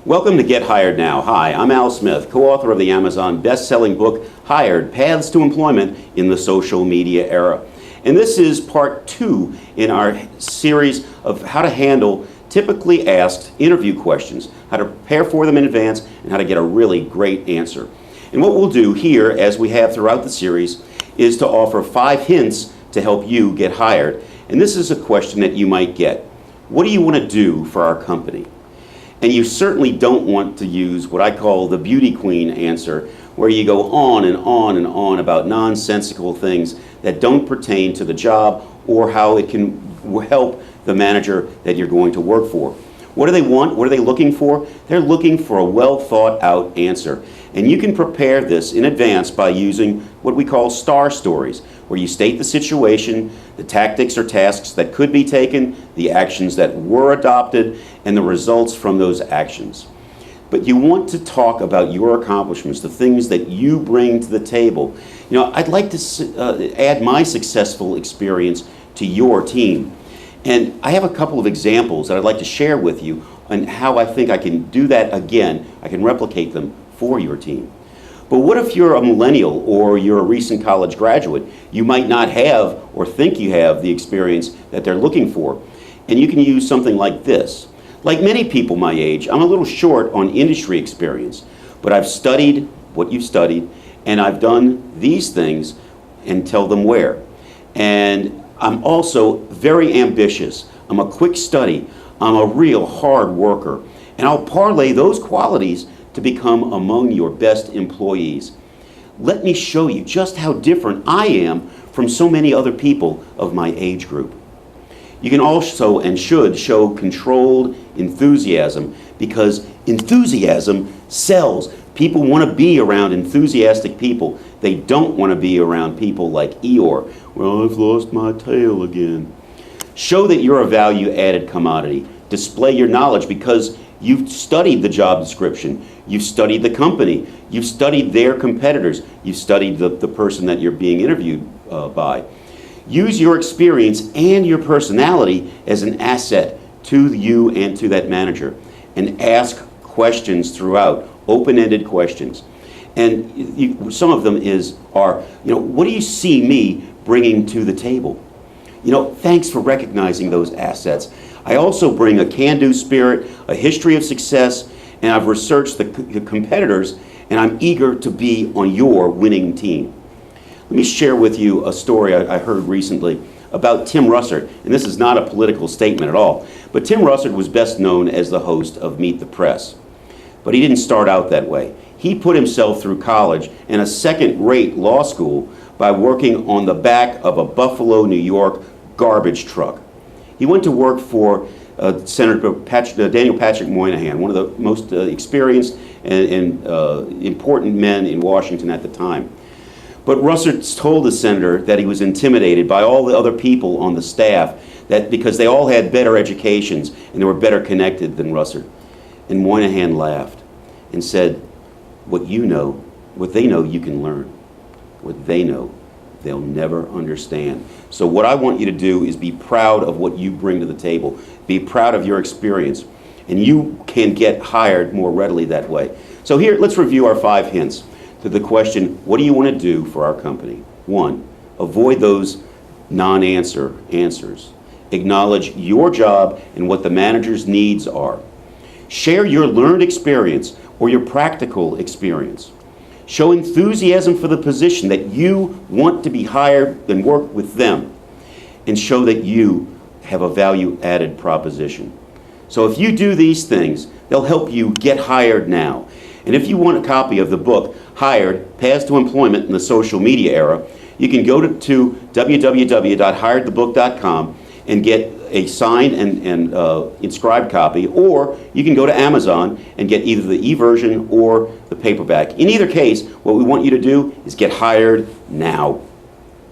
Welcome to Get Hired Now. Hi, I'm Al Smith, co-author of the Amazon best-selling book, Hired: Paths to Employment in the Social Media Era. And this is part 2 in our series of how to handle typically asked interview questions, how to prepare for them in advance, and how to get a really great answer. And what we'll do here, as we have throughout the series, is to offer 5 hints to help you get hired. And this is a question that you might get. What do you want to do for our company? And you certainly don't want to use what I call the beauty queen answer, where you go on and on and on about nonsensical things that don't pertain to the job or how it can help the manager that you're going to work for. What do they want? What are they looking for? They're looking for a well thought out answer. And you can prepare this in advance by using what we call STAR stories, where you state the situation, the tactics or tasks that could be taken, the actions that were adopted, and the results from those actions. But you want to talk about your accomplishments, the things that you bring to the table. You know, I'd like to add my successful experience to your team. And I have a couple of examples that I'd like to share with you on how I think I can do that again. I can replicate them for your team. But what if you're a millennial or you're a recent college graduate? You might not have or think you have the experience that they're looking for. And you can use something like this. Like many people my age, I'm a little short on industry experience, but I've studied what you've studied, and I've done these things and tell them where. And I'm also very ambitious. I'm a quick study. I'm a real hard worker. And I'll parlay those qualities to become among your best employees. Let me show you just how different I am from so many other people of my age group. You can also and should show controlled enthusiasm, because enthusiasm sells. People want to be around enthusiastic people. They don't want to be around people like Eeyore. Well, I've lost my tail again. Show that you're a value-added commodity. Display your knowledge because you've studied the job description. You've studied the company. You've studied their competitors. You've studied the person that you're being interviewed by. Use your experience and your personality as an asset to you and to that manager. And ask questions throughout, open-ended questions. And some of them are, what do you see me bringing to the table? Thanks for recognizing those assets. I also bring a can-do spirit, a history of success, and I've researched the competitors, and I'm eager to be on your winning team. Let me share with you a story I heard recently about Tim Russert, and this is not a political statement at all, but Tim Russert was best known as the host of Meet the Press. But he didn't start out that way. He put himself through college and a second-rate law school by working on the back of a Buffalo, New York garbage truck. He went to work for Senator Daniel Patrick Moynihan, one of the most experienced and important men in Washington at the time. But Russert told the senator that he was intimidated by all the other people on the staff, that because they all had better educations and they were better connected than Russert. And Moynihan laughed and said, what they know you can learn. What they know, they'll never understand. So what I want you to do is be proud of what you bring to the table. Be proud of your experience. And you can get hired more readily that way. So here, let's review our 5 hints to the question, what do you want to do for our company? 1, avoid those non-answer answers. Acknowledge your job and what the manager's needs are. Share your learned experience or your practical experience. Show enthusiasm for the position, that you want to be hired and work with them. And show that you have a value-added proposition. So if you do these things, they'll help you get hired now. And if you want a copy of the book, Hired: Paths to Employment in the Social Media Era, you can go to www.hiredthebook.com and get a signed and inscribed copy, or you can go to Amazon and get either the e-version or the paperback. In either case, what we want you to do is get hired now.